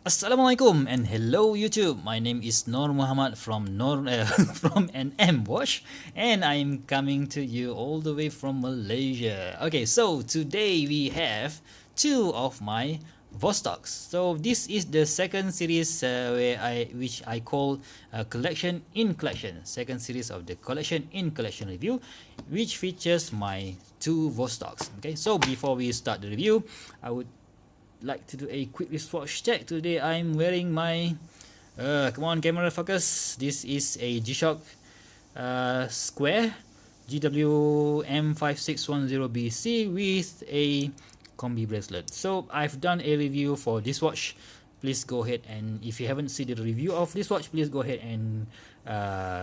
Assalamualaikum and hello YouTube. My name is Nur Muhammad from from NM Watch, and I'm coming to you all the way from Malaysia. Okay, so today we have two of my Vostoks. So this is the second series which I call collection in collection. Second series of the collection in collection review, which features my two Vostoks. Okay, so before we start the review, I would like to do a quick wristwatch check. Today I'm wearing my come on camera focus. This is a G-Shock Square GWM5610BC with a combi bracelet. So I've done a review for this watch. Please go ahead, and if you haven't seen the review of this watch, please go ahead and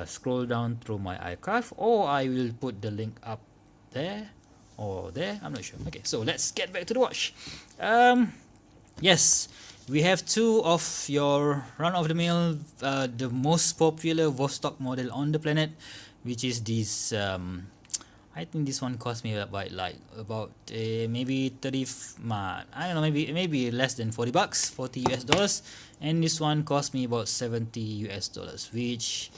scroll down through my archive, or I will put the link up there or there, I'm not sure. Okay, so let's get back to the watch. Yes, we have two of your run-of-the-mill, the most popular Vostok model on the planet, which is this. I think this one cost me about maybe 30. I don't know, maybe less than $40, $40 US, and this one cost me about $70 US, which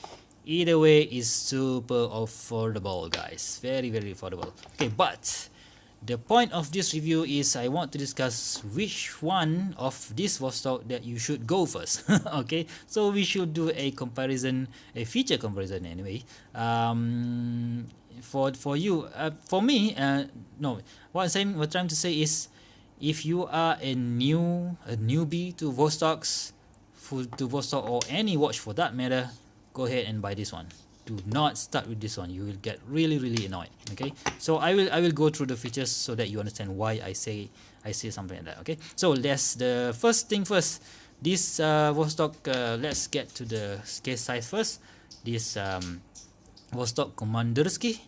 either way is super affordable, guys. Very affordable. Okay, but the point of this review is I want to discuss which one of this Vostok that you should go first. Okay, so we should do a comparison, a feature comparison anyway. For you, for me, no. What we're trying to say is, if you are a newbie to Vostoks, to Vostok or any watch for that matter, go ahead and buy this one. Do not start with this one. You will get really annoyed. Okay, so I will go through the features so that you understand why I say something like that. Okay, so that's the first thing first. This Vostok, let's get to the case size first. This Vostok Komandierski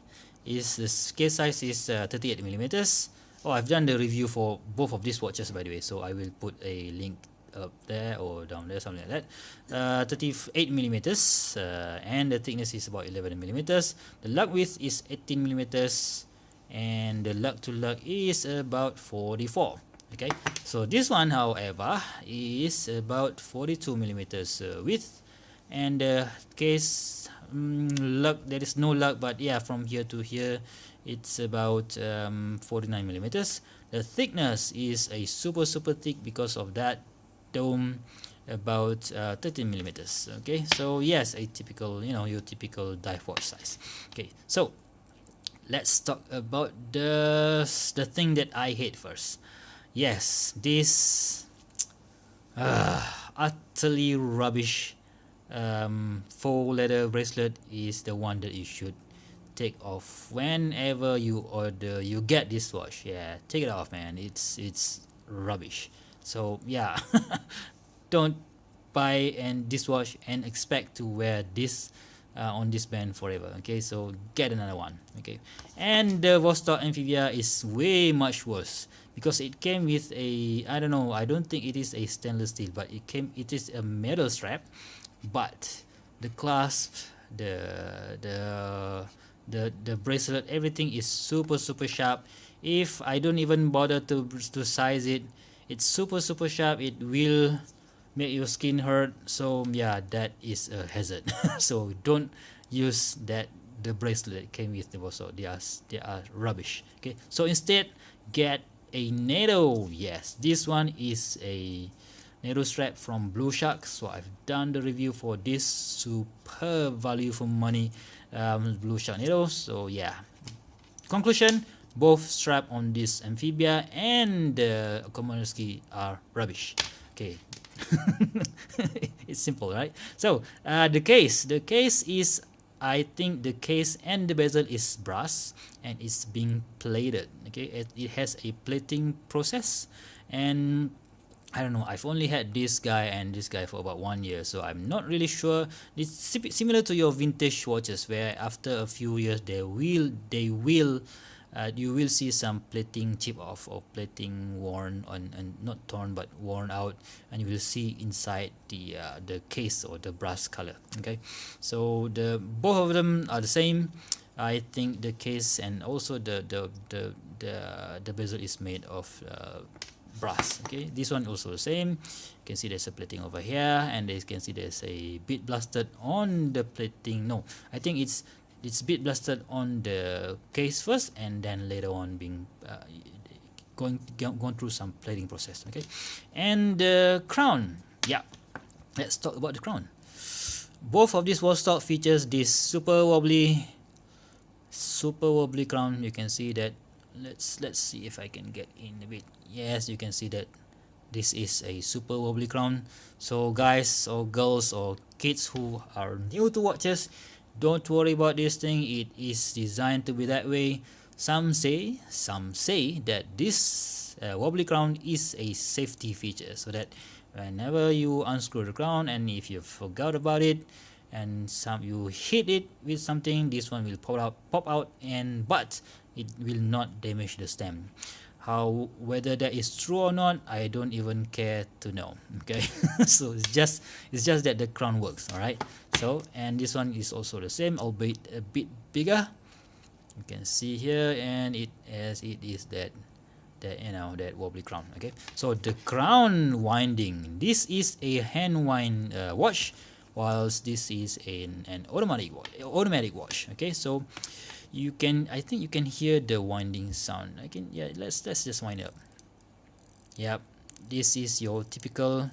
is the case size is 38 millimeters. Oh, I've done the review for both of these watches, by the way, so I will put a link up there or down there, something like that. 38 millimeters, and the thickness is about 11 millimeters. The lug width is 18 millimeters, and the lug to lug is about 44. Okay, so this one, however, is about 42 millimeters width, and the case lug, there is no lug, but yeah, from here to here it's about 49 millimeters. The thickness is a super thick because of that dome, about 13 millimeters. Okay, so yes, a typical, your typical dive watch size. Okay, so let's talk about the thing that I hate first. Yes, this utterly rubbish faux leather bracelet is the one that you should take off whenever you get this watch. Yeah, take it off, man. It's rubbish. So yeah, don't buy this watch and expect to wear this on this band forever. Okay, so get another one. Okay, and the Vostok Amphibia is way much worse because it came with a, I don't know, I don't think it is a stainless steel, but it is a metal strap, but the clasp, the bracelet, everything is super sharp. If I don't even bother to size it, it's super sharp. It will make your skin hurt. So yeah, that is a hazard. So don't use the bracelet that came with the Vostok. They are rubbish. Okay, so instead get a NATO. Yes, this one is a NATO strap from Blue Shark. So I've done the review for this super value for money Blue Shark NATO. So yeah, conclusion, both strap on this Amphibia and the Komandierski are rubbish. Okay. It's simple, right? So the case is, I think the case and the bezel is brass and it's being plated. Okay, it has a plating process, and I don't know, I've only had this guy and this guy for about 1 year, so I'm not really sure. It's similar to your vintage watches, where after a few years you will see some plating chip off or plating worn on, and not torn but worn out, and you will see inside the case or the brass color. Okay, so both of them are the same. I think the case and also the bezel is made of brass. Okay, this one also the same. You can see there's a plating over here, and you can see there's a bit blasted on the plating. No, I think it's bit blasted on the case first, and then later on being going through some plating process. Okay, and the crown. Yeah, let's talk about the crown. Both of these Vostok features this super wobbly crown. You can see that. Let's see if I can get in a bit. Yes, you can see that this is a super wobbly crown. So guys or girls or kids who are new to watches, don't worry about this thing. It is designed to be that way. Some say that this wobbly crown is a safety feature, so that whenever you unscrew the crown, and if you forgot about it, and you hit it with something, this one will pop out, and but it will not damage the stem. Whether that is true or not, I don't even care to know. Okay, so it's just that the crown works. All right. So, and this one is also the same, albeit a bit bigger. You can see here, and it is that wobbly crown. Okay, so the crown winding, this is a hand wind watch, whilst this is an automatic watch. Okay, so I think you can hear the winding sound. Let's just wind up. Yep, this is your typical.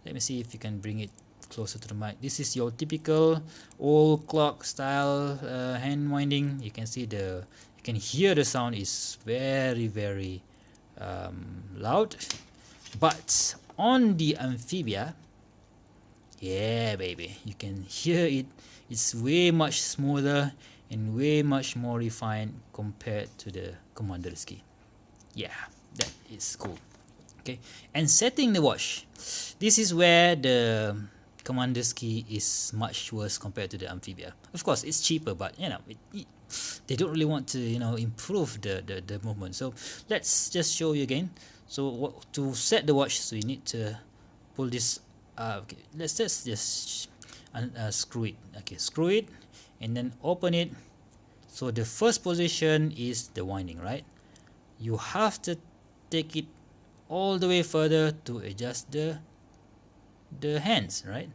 Let me see if you can bring it closer to the mic. This is your typical old clock style hand winding. You can hear the sound is very loud. But on the Amphibia, yeah baby, you can hear it. It's way much smoother and way much more refined compared to the Komandierski. Yeah, that is cool. Okay, and setting the watch, this is where the Komandierski is much worse compared to the Amphibia. Of course, it's cheaper, but they don't really want to improve the movement. So let's just show you again. So to set the watch, so you need to pull this. Okay, let's just screw it. Okay, screw it, and then open it. So the first position is the winding, right? You have to take it all the way further to adjust the hands, right?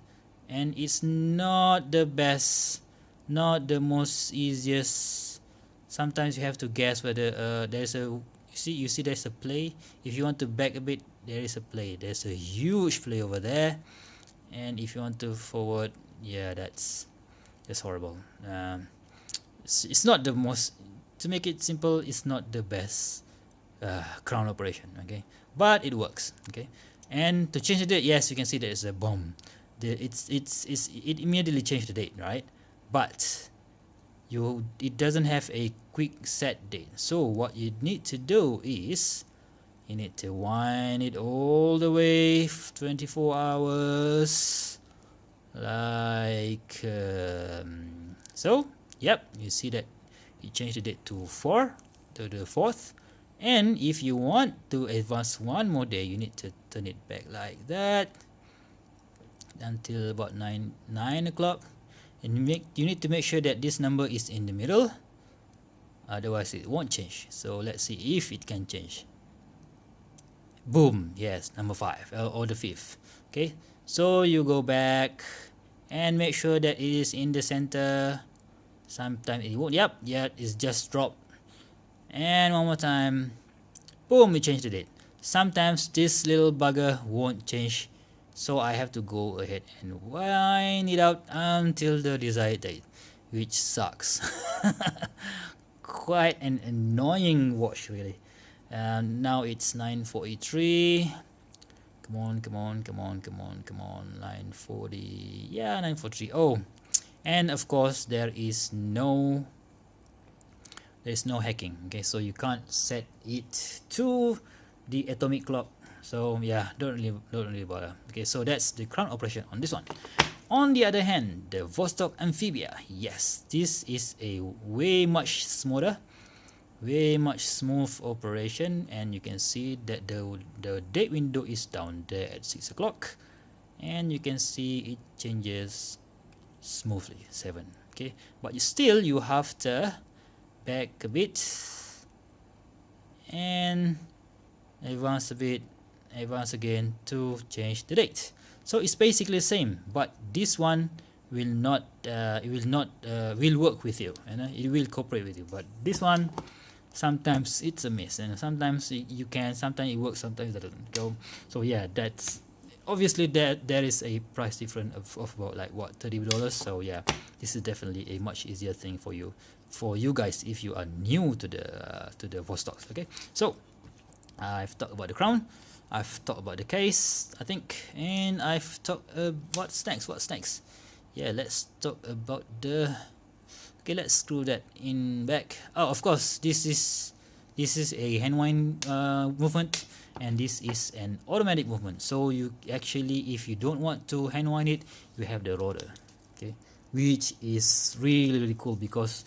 And it's not the best, not the most easiest. Sometimes you have to guess whether there's a you see there's a play. If you want to back a bit, there is a play. There's a huge play over there. And if you want to forward, yeah, that's horrible. It's not the most, to make it simple, it's not the best crown operation. Okay, but it works. Okay, and to change the date, yes, you can see there's a bomb. It immediately changed the date, right? But it doesn't have a quick set date. So what you need to do is you need to wind it all the way 24 hours, like so. Yep, you see that it changed the date to the 4th. And if you want to advance one more day, you need to turn it back like that until about 9 o'clock. And you need to make sure that this number is in the middle, otherwise it won't change. So let's see if it can change. Boom, yes, number 5 or the 5th. Okay, so you go back and make sure that it is in the center. Sometimes it won't. Yep, yeah, it's just dropped. And one more time, boom, we change the date. Sometimes this little bugger won't change, so I have to go ahead and wind it out until the desired date, which sucks. Quite an annoying watch, really. Now it's 9:43. Come on. 9:40. Yeah, 9:43. Oh, and of course there's no hacking. Okay, so you can't set it to the atomic clock. So yeah, don't really bother. Okay, so that's the crown operation on this one. On the other hand, the Vostok Amphibia, yes, this is a way much smoother, way much smooth operation, and you can see that the date window is down there at 6 o'clock, and you can see it changes smoothly 7. Okay, but you have to back a bit and advance a bit advance again to change the date. So it's basically the same, but this one will not will work with you, it will cooperate with you. But this one, sometimes it's a miss, and sometimes you can, sometimes it works, sometimes it doesn't go. So yeah, that's obviously there is a price difference of about like what, $30. So yeah, this is definitely a much easier thing for you guys if you are new to the Vostoks. Okay, so I've talked about the crown, I've talked about the case, I think, and I've talked what's next. Yeah, let's talk about the, okay, let's screw that in back. Oh, of course, this is a hand wind movement, and this is an automatic movement. So you actually, if you don't want to hand wind it, you have the rotor, okay, which is really cool, because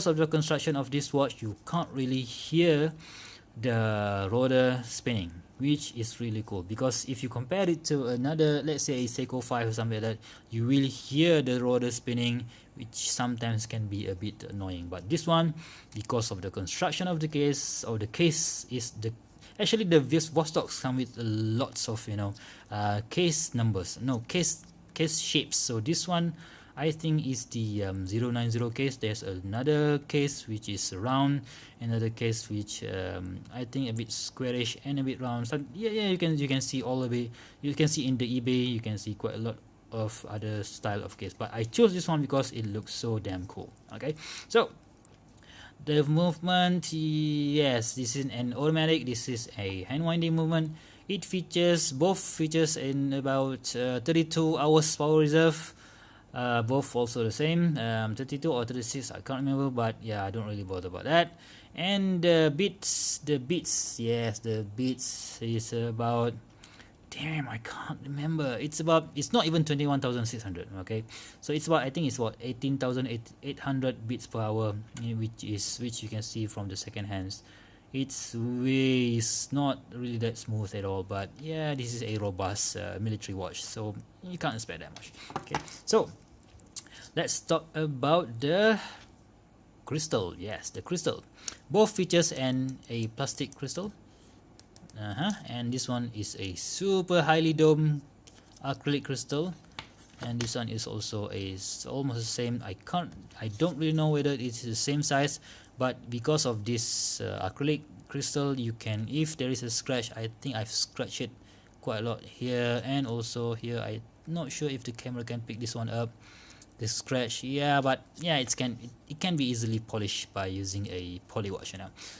of the construction of this watch, you can't really hear the rotor spinning, which is really cool. Because if you compare it to another, let's say a Seiko 5 or something like that, you will hear the rotor spinning, which sometimes can be a bit annoying. But this one, because of the construction of the case, or the case is the, actually the Vostoks come with lots of case numbers, no, case shapes. So this one, I think, is the 090 case. There's another case which is round, another case which I think a bit squarish and a bit round. So yeah, you can see all of it. You can see in the eBay, you can see quite a lot of other style of case, but I chose this one because it looks so damn cool. Okay, so the movement, yes, this is an automatic, this is a hand winding movement. It features, both features in about 32 hours power reserve. Both also the same, 32 or 36, I can't remember, but yeah, I don't really bother about that. And the beats, yes, the beats is about, damn, I can't remember, it's not even 21,600. Okay, so it's about, I think it's what, 18,800 beats per hour, which you can see from the second hands. It's not really that smooth at all, but yeah, this is a robust military watch, so you can't expect that much. Okay, so let's talk about the crystal. Yes, the crystal, both features a plastic crystal, and this one is a super highly domed acrylic crystal, and this one is also almost the same. I don't really know whether it's the same size, but because of this acrylic crystal, you can, if there is a scratch, I think I've scratched it quite a lot here and also here. I'm not sure if the camera can pick this one up, the scratch. Yeah, but yeah, it can be easily polished by using a poly wash,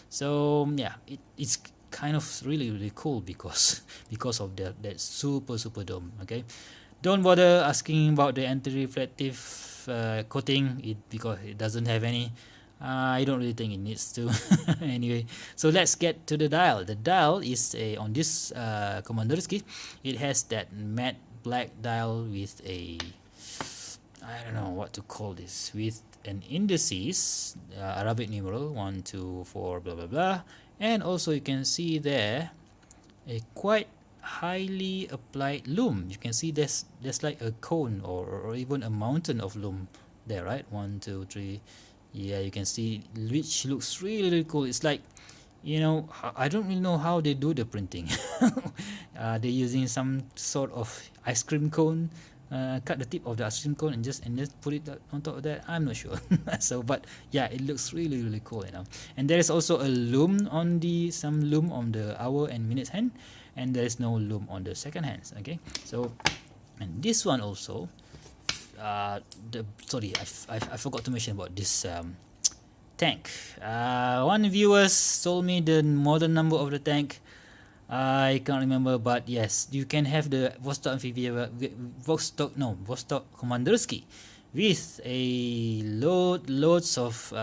So yeah, it's kind of really cool because of that super dome. Okay, don't bother asking about the anti-reflective coating, because it doesn't have any. I don't really think it needs to. Anyway, so let's get to the dial. The dial is on this Komandierski, it has that matte black dial with a, I don't know what to call this, with an indices, Arabic numeral 1 2 4 blah blah blah, and also you can see there a quite highly applied lume. You can see there's like a cone or even a mountain of lume there, right? 1 2 3. Yeah, you can see, which looks really cool. It's like, I don't really know how they do the printing. They're using some sort of ice cream cone, cut the tip of the ice cream cone and just put it on top of that. I'm not sure. So, but yeah, it looks really cool, And there is also a lume on some lume on the hour and minutes hand, and there is no lume on the second hands. Okay, so, and this one also. Sorry, I forgot to mention about this tank. One viewers told me the model number of the tank. I can't remember, but yes, you can have the Vostok Amphibia, Vostok Komandierski with a loads of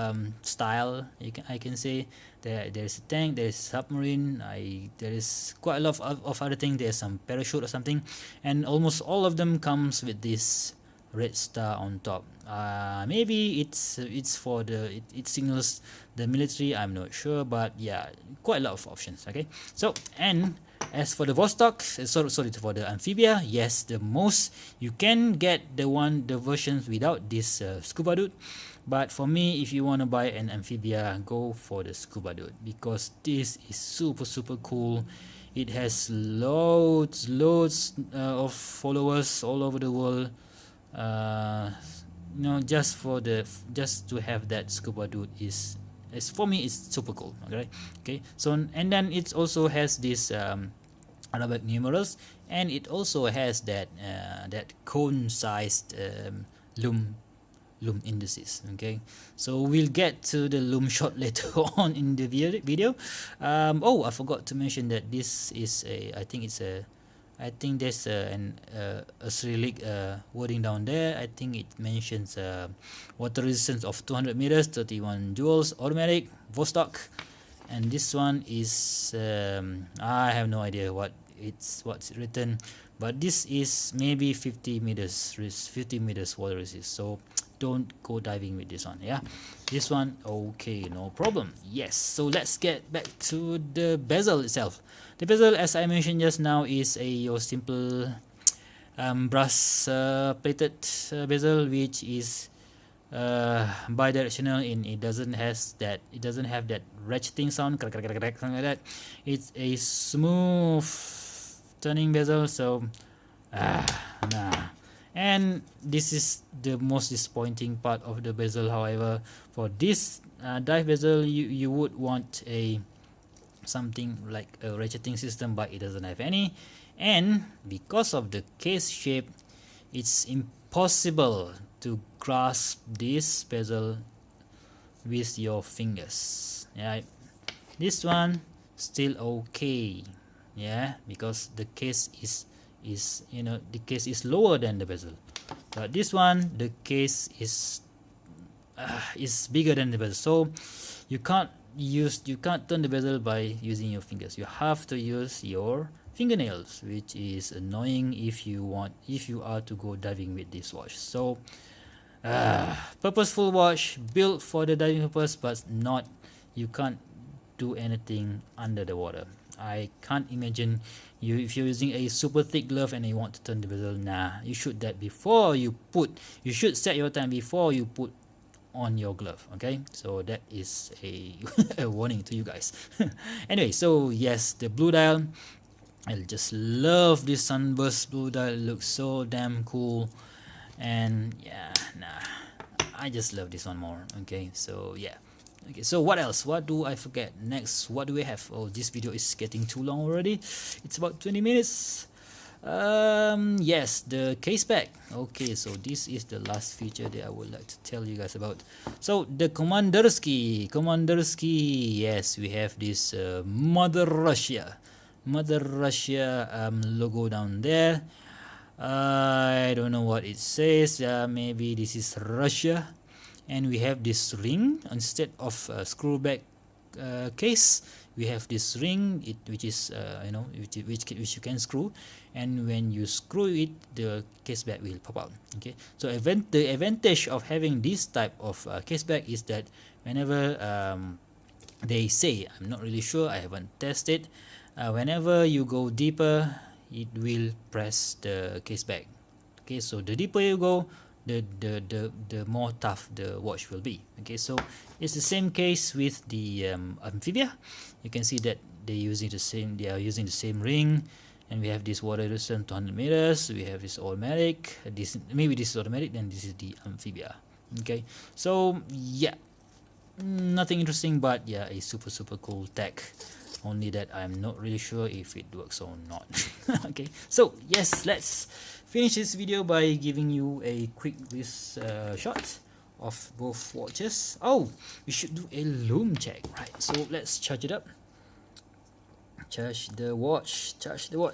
style. I can say there's a tank, there's submarine, there is quite a lot of other things. There's some parachute or something, and almost all of them comes with this red star on top. Maybe it's for it signals the military, I'm not sure, but yeah, quite a lot of options. Okay, so, and as for the Vostok, sorry, for the Amphibia, yes, the most you can get the versions without this scuba dude. But for me, if you want to buy an Amphibia, go for the scuba dude, because this is super cool. It has loads of followers all over the world. You know, just to have that scuba dude is for me, it's super cool. Okay, so and then it also has this Arabic numerals, and it also has that cone sized loom indices. Okay, so we'll get to the loom shot later on in the video. Oh, I forgot to mention that this is I think there's a Cyrillic wording down there. I think it mentions water resistance of 200 meters, 31 joules, automatic, Vostok, and this one is I have no idea what's written, but this is maybe 50 meters water resist. So don't go diving with this one. Yeah, this one, okay, no problem. Yes, so let's get back to the bezel itself. The bezel, as I mentioned just now, is your simple brass plated bezel, which is bidirectional. It doesn't have that ratcheting sound, something like that. It's a smooth turning bezel, so and this is the most disappointing part of the bezel. However, for this dive bezel, you would want something like a ratcheting system, but it doesn't have any, and because of the case shape, it's impossible to grasp this bezel with your fingers. Yeah, this one still okay, yeah, because the case is the case is lower than the bezel, but this one, the case is bigger than the bezel, so you can't turn the bezel by using your fingers. You have to use your fingernails, which is annoying if you are to go diving with this watch. So purposeful watch built for the diving purpose, but you can't do anything under the water. I can't imagine if you're using a super thick glove and you want to turn the bezel. Nah, you should set your time before you put on your glove. Okay, so that is a warning to you guys. Anyway, so yes, the blue dial, I just love this sunburst blue dial. It looks so damn cool, and yeah, I just love this one more. Okay, so yeah. Okay, so what else? What do I forget? Next, what do we have? Oh, this video is getting too long already. It's about 20 minutes. Yes, the case back. Okay, so this is the last feature that I would like to tell you guys about. So the Komandierski, yes, we have this Mother Russia logo down there. I don't know what it says. Maybe this is Russia. And we have this ring instead of a screw back case. We have this ring, which is which you can screw, and when you screw it, the case back will pop out. Okay, so the advantage of having this type of case back is that whenever they say, I'm not really sure, I haven't tested, whenever you go deeper, it will press the case back. Okay, so the deeper you go, the more tough the watch will be. Okay, so it's the same case with the Amphibia. You can see that they are using the same ring, and we have this water resistance 200 meters. We have this automatic. Maybe this is automatic, then this is the Amphibia. Okay, so yeah, nothing interesting, but yeah, a super cool tech. Only that I'm not really sure if it works or not. Okay, so yes, let's finish this video by giving you a quick shot of both watches. Oh, we should do a loom check, right? So let's charge it up. Charge the watch,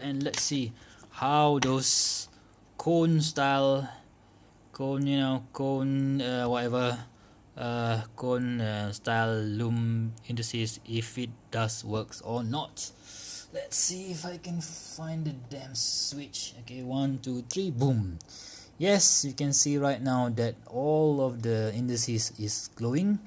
and let's see how those cone style style loom indices, if it does works or not. Let's see if I can find the damn switch. Okay, 1 2 3, boom. Yes, you can see right now that all of the indices is glowing,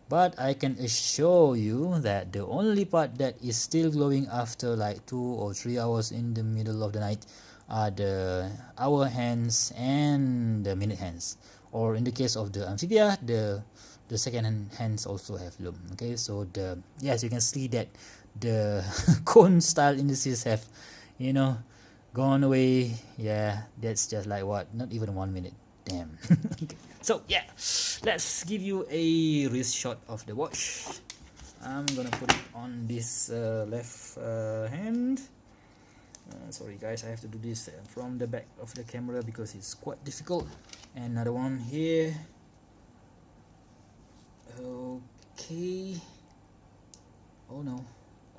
but I can assure you that the only part that is still glowing after like 2 or 3 hours in the middle of the night are the hour hands and the minute hands, or in the case of the Amphibia, the second hands also have loom. Okay, so yes, you can see that the cone style indices have, you know, gone away. Yeah, that's just like what, not even 1 minute. Damn. Okay. So yeah, let's give you a wrist shot of the watch. I'm gonna put it on this left hand. Sorry guys, I have to do this from the back of the camera because it's quite difficult. And another one here. Okay. Oh no,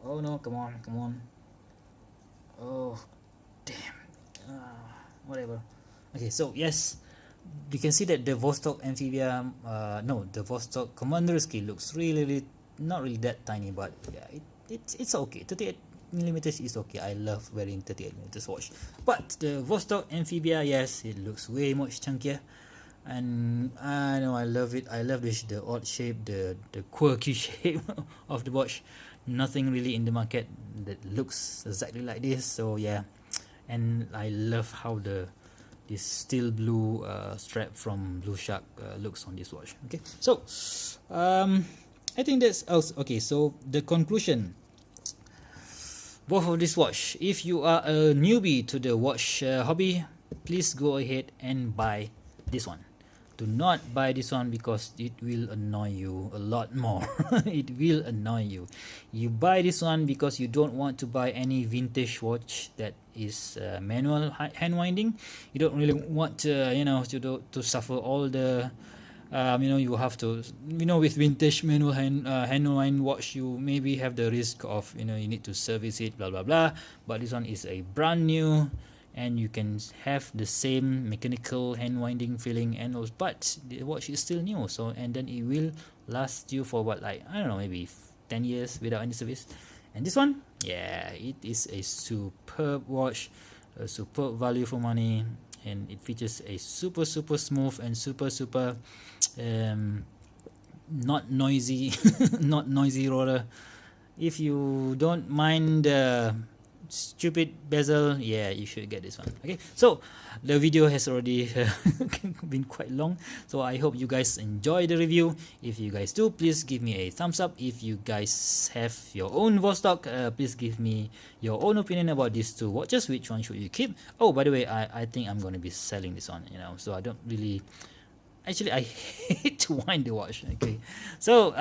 oh no, come on, come on. Oh damn. Whatever. Okay, so yes, you can see that the Vostok Amphibia, the Vostok Komandierski looks really not really that tiny, but yeah, it's okay. 38 millimeters is okay. I love wearing 38 millimeters watch. But the Vostok Amphibia, yes, it looks way much chunkier, and I know I love it. I love this, the odd shape, the quirky shape of the watch. Nothing really in the market that looks exactly like this. So yeah, and I love how this steel blue strap from Blue Shark looks on this watch. Okay, so I think that's also okay. So the conclusion, both of this watch, if you are a newbie to the watch hobby, please go ahead and buy this one. Do not buy this one because it will annoy you a lot more. It will annoy you. You buy this one because you don't want to buy any vintage watch that is manual hand winding. You don't really want to, to suffer all the you have to, with vintage manual hand wind watch, you maybe have the risk of, you need to service it, blah blah blah. But this one is a brand new, and you can have the same mechanical hand winding feeling, and also, but the watch is still new. So, and then it will last you for what, like, I don't know, maybe 10 years without any service. And this one, yeah, it is a superb watch, a superb value for money, and it features a super smooth and super not noisy not noisy roller. If you don't mind the stupid bezel, yeah, you should get this one. Okay, so the video has already been quite long, so I hope you guys enjoy the review. If you guys do, please give me a thumbs up. If you guys have your own Vostok, please give me your own opinion about these two watches. Which one should you keep? Oh, by the way, I think I'm going to be selling this one, so I don't really, actually, I hate to wind the watch. Okay, so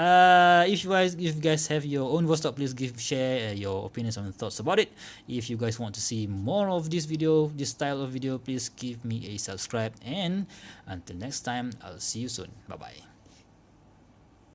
if you guys have your own Vostok, please share your opinions and thoughts about it. If you guys want to see more of this style of video, please give me a subscribe, and until next time, I'll see you soon. Bye bye.